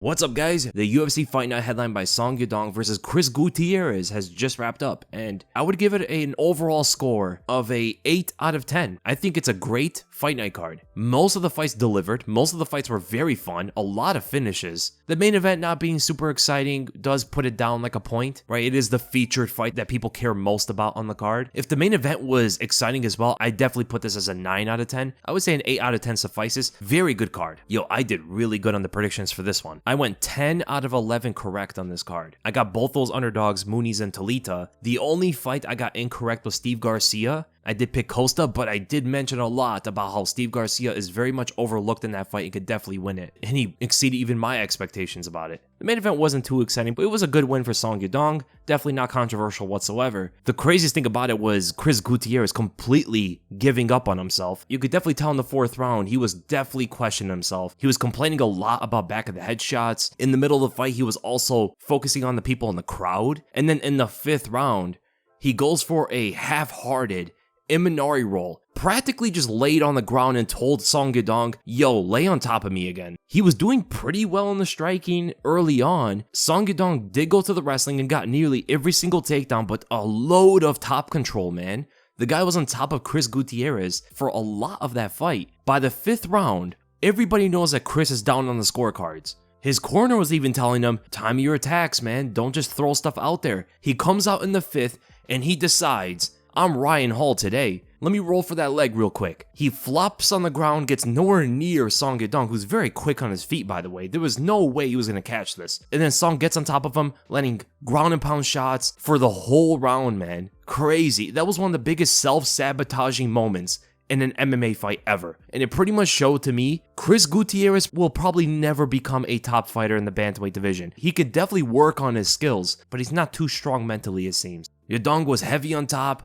What's up, guys? The UFC Fight Night headline by Song Yadong versus Chris Gutierrez has just wrapped up, and I would give it an overall score of a 8 out of 10. I think it's a great Fight Night card. Most of the fights delivered, most of the fights were very fun, a lot of finishes. The main event not being super exciting does put it down like a point, right? It is the featured fight that people care most about on the card. If the main event was exciting as well, I definitely put this as a 9 out of 10. I would say an 8 out of 10 suffices. Very good card. Yo, I did really good on the predictions for this one. I went 10 out of 11 correct on this card. I got both those underdogs, Muniz and Talita. The only fight I got incorrect was Steve Garcia. I did pick Costa, but I did mention a lot about how Steve Garcia is very much overlooked in that fight and could definitely win it. And he exceeded even my expectations about it. The main event wasn't too exciting, but it was a good win for Song Yadong. Definitely not controversial whatsoever. The craziest thing about it was Chris Gutierrez completely giving up on himself. You could definitely tell in the 4th round, he was definitely questioning himself. He was complaining a lot about back of the head shots. In the middle of the fight, he was also focusing on the people in the crowd. And then in the 5th round, he goes for a half-hearted Imanari roll, practically just laid on the ground and told Song Yadong, yo, lay on top of me again. He was doing pretty well in the striking early on. Song Yadong did go to the wrestling and got nearly every single takedown, but a load of top control, man. The guy was on top of Chris Gutierrez for a lot of that fight. By the 5th round, everybody knows that Chris is down on the scorecards. His corner was even telling him, time your attacks, man. Don't just throw stuff out there. He comes out in the 5th and he decides, I'm Ryan Hall today. Let me roll for that leg real quick. He flops on the ground, gets nowhere near Song Yadong, who's very quick on his feet, by the way. There was no way he was going to catch this. And then Song gets on top of him, landing ground and pound shots for the whole round, man. Crazy. That was one of the biggest self-sabotaging moments in an MMA fight ever. And it pretty much showed to me, Chris Gutierrez will probably never become a top fighter in the bantamweight division. He could definitely work on his skills, but he's not too strong mentally, it seems. Yadong was heavy on top.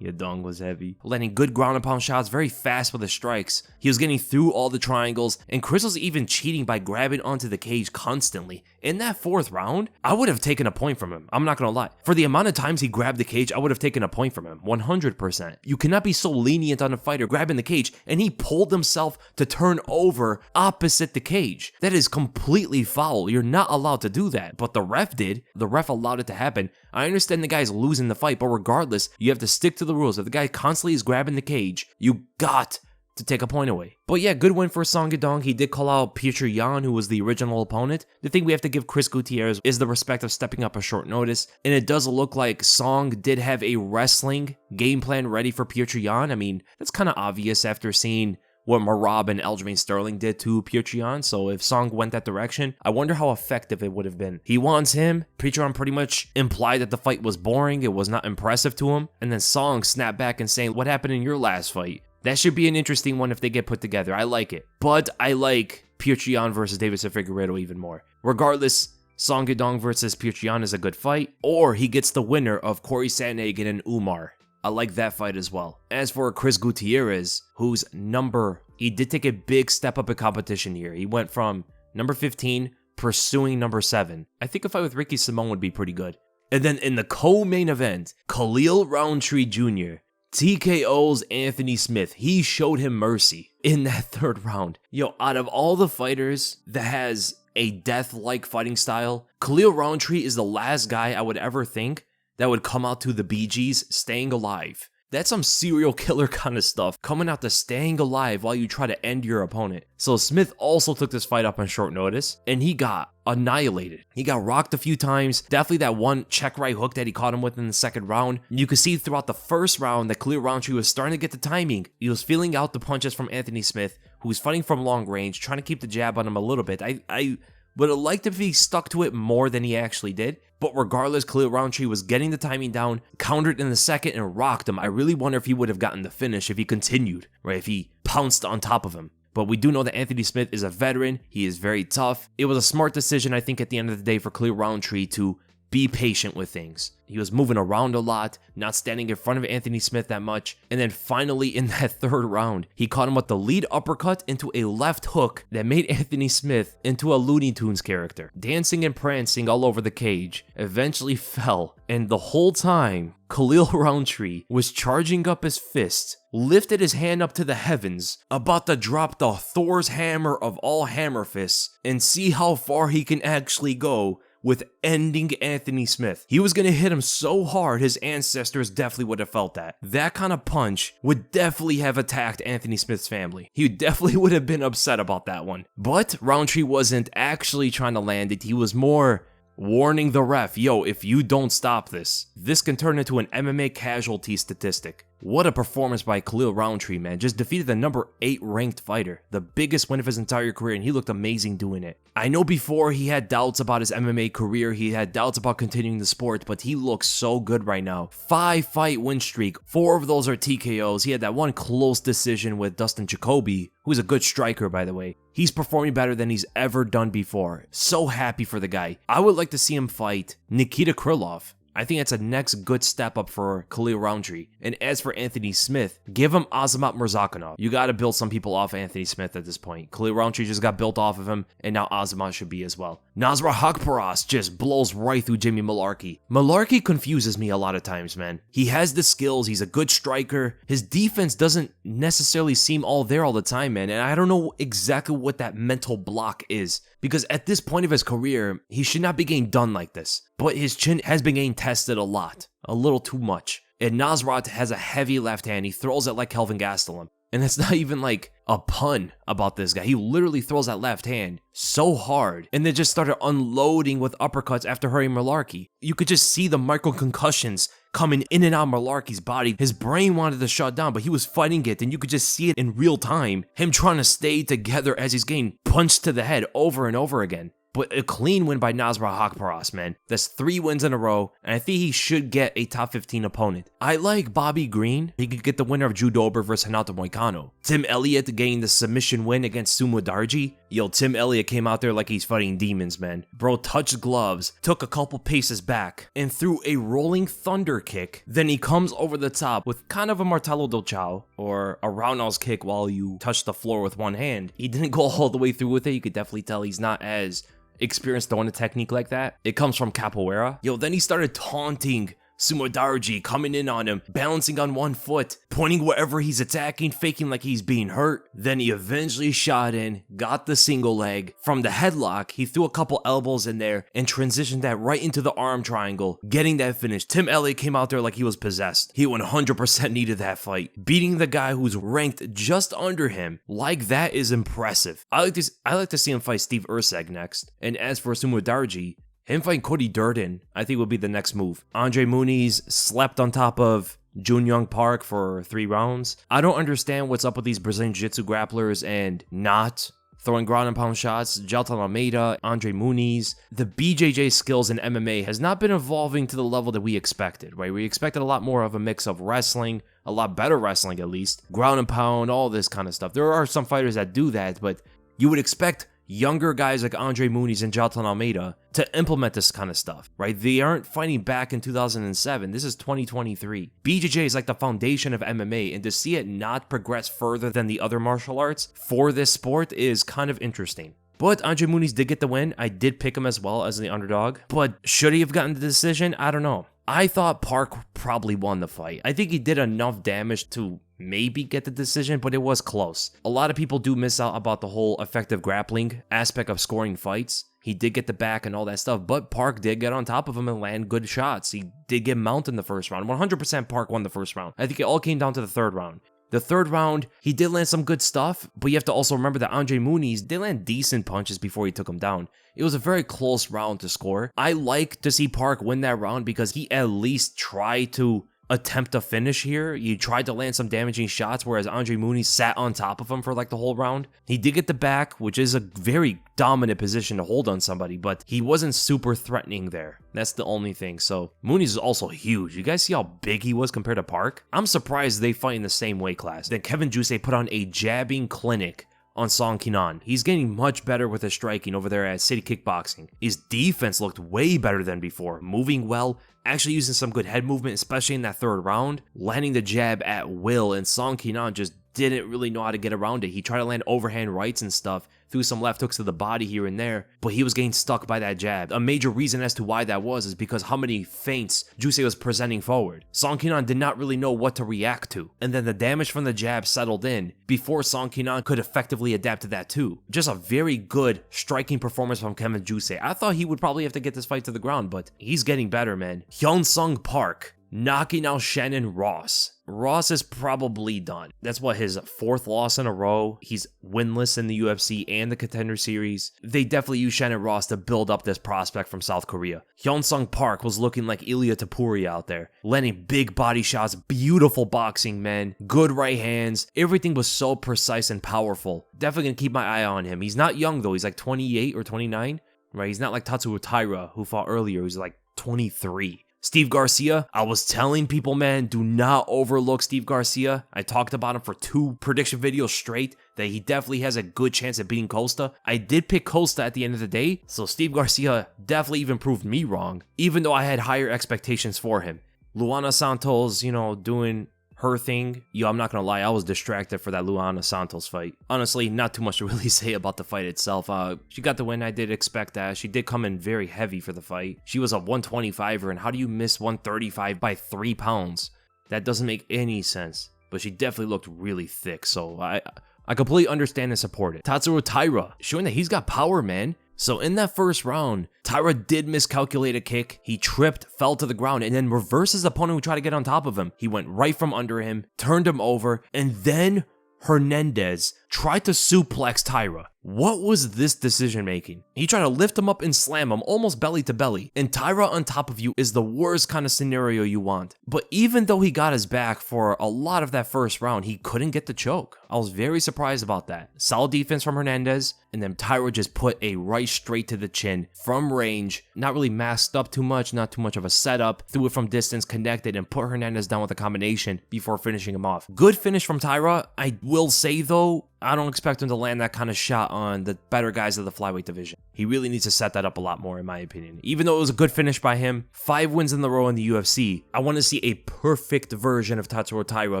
Yadong was heavy. Landing good ground and pound shots, very fast with the strikes. He was getting through all the triangles, and Chris was even cheating by grabbing onto the cage constantly. In that 4th round, I would have taken a point from him. I'm not gonna lie. For the amount of times he grabbed the cage, I would have taken a point from him. 100%. You cannot be so lenient on a fighter grabbing the cage, and he pulled himself to turn over opposite the cage. That is completely foul. You're not allowed to do that. But the ref did. The ref allowed it to happen. I understand the guy's losing the fight, but regardless, you have to stick to the rules. If the guy constantly is grabbing the cage, you got to take a point away. But yeah, good win for Song Yadong. He did call out Petr Yan, who was the original opponent. The thing we have to give Chris Gutierrez is the respect of stepping up a short notice. And it does look like Song did have a wrestling game plan ready for Petr Yan. I mean, that's kind of obvious after seeing what Marab and Aljamain Sterling did to Petr Yan. So if Song went that direction, I wonder how effective it would have been. He wants him. Petr Yan pretty much implied that the fight was boring. It was not impressive to him. And then Song snapped back and saying, what happened in your last fight? That should be an interesting one if they get put together. I like it. But I like Petr Yan versus Deiveson Figueiredo even more. Regardless, Song Yadong versus Petr Yan is a good fight. Or he gets the winner of Corey Sandhagen and Umar. I like that fight as well. As for Chris Gutierrez, he did take a big step up in competition here. He went from number 15, pursuing number 7. I think a fight with Ricky Simon would be pretty good. And then in the co-main event, Khalil Rountree Jr. TKO's Anthony Smith. He showed him mercy in that 3rd round. Yo, out of all the fighters that has a death-like fighting style, Khalil Rountree is the last guy I would ever think that would come out to the Bee Gees staying alive. That's some serial killer kind of stuff, coming out to staying alive while you try to end your opponent. So Smith also took this fight up on short notice, and he got annihilated. He got rocked a few times. Definitely that one check right hook that he caught him with in the 2nd round. You could see throughout the 1st round that Khalil Rountree was starting to get the timing. He was feeling out the punches from Anthony Smith, who was fighting from long range, trying to keep the jab on him a little bit. I would have liked if he stuck to it more than he actually did. But regardless, Khalil Rountree was getting the timing down, countered in the 2nd, and rocked him. I really wonder if he would have gotten the finish if he continued, right? If he pounced on top of him. But we do know that Anthony Smith is a veteran. He is very tough. It was a smart decision, I think, at the end of the day for Khalil Rountree to be patient with things. He was moving around a lot, not standing in front of Anthony Smith that much, and then finally in that third round, he caught him with the lead uppercut into a left hook that made Anthony Smith into a Looney Tunes character, dancing and prancing all over the cage, eventually fell, and the whole time, Khalil Rountree was charging up his fist, lifted his hand up to the heavens, about to drop the Thor's hammer of all hammer fists, and see how far he can actually go with ending Anthony Smith. He was gonna hit him so hard, his ancestors definitely would have felt that. That kind of punch would definitely have attacked Anthony Smith's family. He definitely would have been upset about that one. But Rountree wasn't actually trying to land it. He was more warning the ref, yo, if you don't stop this, this can turn into an MMA casualty statistic. What a performance by Khalil Rountree, man. Just defeated the number 8 ranked fighter, the biggest win of his entire career, and he looked amazing doing it. I know before he had doubts about his MMA career, he had doubts about continuing the sport, but he looks so good right now. 5-fight win streak, 4 of those are TKOs. He had that one close decision with Dustin Jacoby, who's a good striker, by the way. He's performing better than he's ever done before. So happy for the guy. I would like to see him fight Nikita Krylov. I think that's a next good step up for Khalil Rountree. And as for Anthony Smith, give him Azamat Murzakanov. You gotta build some people off Anthony Smith at this point. Khalil Rountree just got built off of him, and now Azamat should be as well. Nasrat Haqparast just blows right through Jimmy Mullarkey. Mullarkey confuses me a lot of times, man. He has the skills, he's a good striker. His defense doesn't necessarily seem all there all the time, man, and I don't know exactly what that mental block is. Because at this point of his career, he should not be getting done like this. But his chin has been getting tested a lot. A little too much. And Nasrat has a heavy left hand. He throws it like Kelvin Gastelum. And it's not even like a pun about this guy. He literally throws that left hand so hard. And then just started unloading with uppercuts after hurting Mullarkey. You could just see the micro concussions coming in and out of Mullarkey's body. His brain wanted to shut down, but he was fighting it, and you could just see it in real time. Him trying to stay together as he's getting punched to the head over and over again. But a clean win by Nasrat Haqparast, man. That's 3 wins in a row, and I think he should get a top 15 opponent. I like Bobby Green. He could get the winner of Judober versus Renato Moicano. Tim Elliott getting the submission win against Su Mudaerji. Yo, Tim Elliott came out there like he's fighting demons, man. Bro touched gloves, took a couple paces back, and threw a rolling thunder kick. Then he comes over the top with kind of a martello del Chao, or a roundhouse kick while you touch the floor with one hand. He didn't go all the way through with it. You could definitely tell he's not as experienced throwing a technique like that. It comes from capoeira. Yo, then he started taunting Su Mudaerji, coming in on him, balancing on one foot, pointing wherever he's attacking, faking like he's being hurt. Then he eventually shot in, got the single leg. From the headlock, he threw a couple elbows in there and transitioned that right into the arm triangle, getting that finish. Tim Elliott came out there like he was possessed. He 100% needed that fight. Beating the guy who's ranked just under him, like that is impressive. I like to see him fight Steve Erceg next. And as for Su Mudaerji, him fighting Cody Durden, I think, would be the next move. Andre Muniz slept on top of Jun-yung Park for 3 rounds. I don't understand what's up with these Brazilian Jiu-Jitsu grapplers and not throwing ground and pound shots. Jailton Almeida, Andre Muniz. The BJJ skills in MMA has not been evolving to the level that we expected, right? We expected a lot more of a mix of wrestling, a lot better wrestling at least, ground and pound, all this kind of stuff. There are some fighters that do that, but you would expect younger guys like Andre Muniz and Jailton Almeida to implement this kind of stuff, right? They aren't fighting back in 2007. This is 2023. BJJ is like the foundation of MMA, and to see it not progress further than the other martial arts for this sport is kind of interesting. But Andre Muniz did get the win. I did pick him as well as the underdog. But should he have gotten the decision? I don't know. I thought Park probably won the fight. I think he did enough damage to maybe get the decision, but it was close. A lot of people do miss out about the whole effective grappling aspect of scoring fights. He did get the back and all that stuff, but Park did get on top of him and land good shots. He did get mounted in the first round. 100% Park won the first round. I think it all came down to the third round. The third round, he did land some good stuff, but you have to also remember that Andre Muniz did land decent punches before he took him down. It was a very close round to score. I like to see Park win that round because he at least tried to attempt a finish here. He tried to land some damaging shots, whereas Andre Muniz sat on top of him for like the whole round. He did get the back, which is a very dominant position to hold on somebody, but he wasn't super threatening there. That's the only thing. So Muniz is also huge. You guys see how big he was compared to Park? I'm surprised they fight in the same weight class. Then Kevin Jousset put on a jabbing clinic on Song Kenan. He's getting much better with his striking over there at City Kickboxing. His defense looked way better than before, moving well, actually using some good head movement, especially in that third round, landing the jab at will, and Song Kenan just didn't really know how to get around it. He tried to land overhand rights and stuff, threw some left hooks to the body here and there, but he was getting stuck by that jab. A major reason as to why that was is because how many feints Jousset was presenting forward. Song Kenan did not really know what to react to, and then the damage from the jab settled in before Song Kenan could effectively adapt to that too. Just a very good striking performance from Kevin Jousset. I thought he would probably have to get this fight to the ground, but he's getting better, man. Hyun-sung Park knocking out Shannon Ross. Ross is probably done. That's what, his fourth loss in a row. He's winless in the UFC and the Contender Series. They definitely used Shannon Ross to build up this prospect from South Korea. Hyun-sung Park was looking like Elliott out there, landing big body shots, beautiful boxing, man, good right hands. Everything was so precise and powerful. Definitely gonna keep my eye on him. He's not young though. He's like 28 or 29, right? He's not like Tatsuro Taira, who fought earlier. He's like 23. Steve Garcia, I was telling people, man, do not overlook Steve Garcia. I talked about him for 2 prediction videos straight, that he definitely has a good chance at beating Costa. I did pick Costa at the end of the day, so Steve Garcia definitely even proved me wrong, even though I had higher expectations for him. Luana Santos, doing her thing. Yo, I'm not gonna lie, I was distracted for that Luana Santos fight. Honestly, not too much to really say about the fight itself. She got the win. I did expect that. She did come in very heavy for the fight. She was a 125er, and how do you miss 135 by 3 pounds? That doesn't make any sense. But she definitely looked really thick, so I completely understand and support it. Tatsuro Taira, showing that he's got power, man. So in that first round, Taira did miscalculate a kick. He tripped, fell to the ground, and then reversed his opponent who tried to get on top of him. He went right from under him, turned him over, and then Hernandez tried to suplex Taira. What was this decision making? He tried to lift him up and slam him almost belly to belly, and Taira on top of you is the worst kind of scenario you want. But even though he got his back for a lot of that first round, he couldn't get the choke. I was very surprised about that. Solid defense from Hernandez, and then Taira just put a right straight to the chin from range, not really masked up too much, not too much of a setup, threw it from distance, connected, and put Hernandez down with a combination before finishing him off. Good finish from Taira. I will say though, I don't expect him to land that kind of shot on the better guys of the flyweight division. He really needs to set that up a lot more, in my opinion. Even though it was a good finish by him, 5 wins in a row in the UFC, I want to see a perfect version of Tatsuro Taira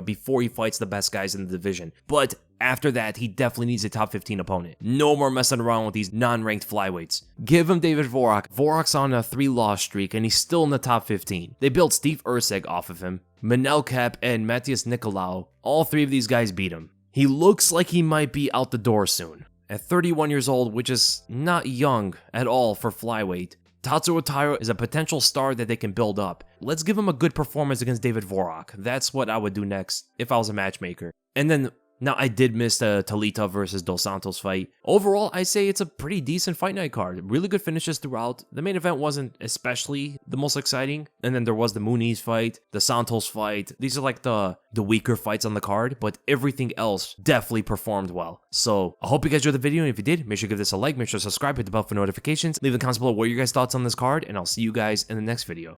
before he fights the best guys in the division. But after that, he definitely needs a top 15 opponent. No more messing around with these non-ranked flyweights. Give him David Vorak. Vorak's on a 3-loss streak, and he's still in the top 15. They built Steve Erceg off of him. Manel Cap and Matthias Nicolau, all 3 of these guys beat him. He looks like he might be out the door soon. At 31 years old, which is not young at all for flyweight, Tatsuro Taira is a potential star that they can build up. Let's give him a good performance against David Vorak. That's what I would do next if I was a matchmaker. And then, now I did miss the Talita versus Dos Santos fight. Overall, I say it's a pretty decent fight night card. Really good finishes throughout. The main event wasn't especially the most exciting. And then there was the Muniz fight, the Santos fight. These are like the weaker fights on the card, but everything else definitely performed well. So I hope you guys enjoyed the video, and if you did, make sure to give this a like, make sure to subscribe, hit the bell for notifications, leave in the comments below what are your guys' thoughts on this card, and I'll see you guys in the next video.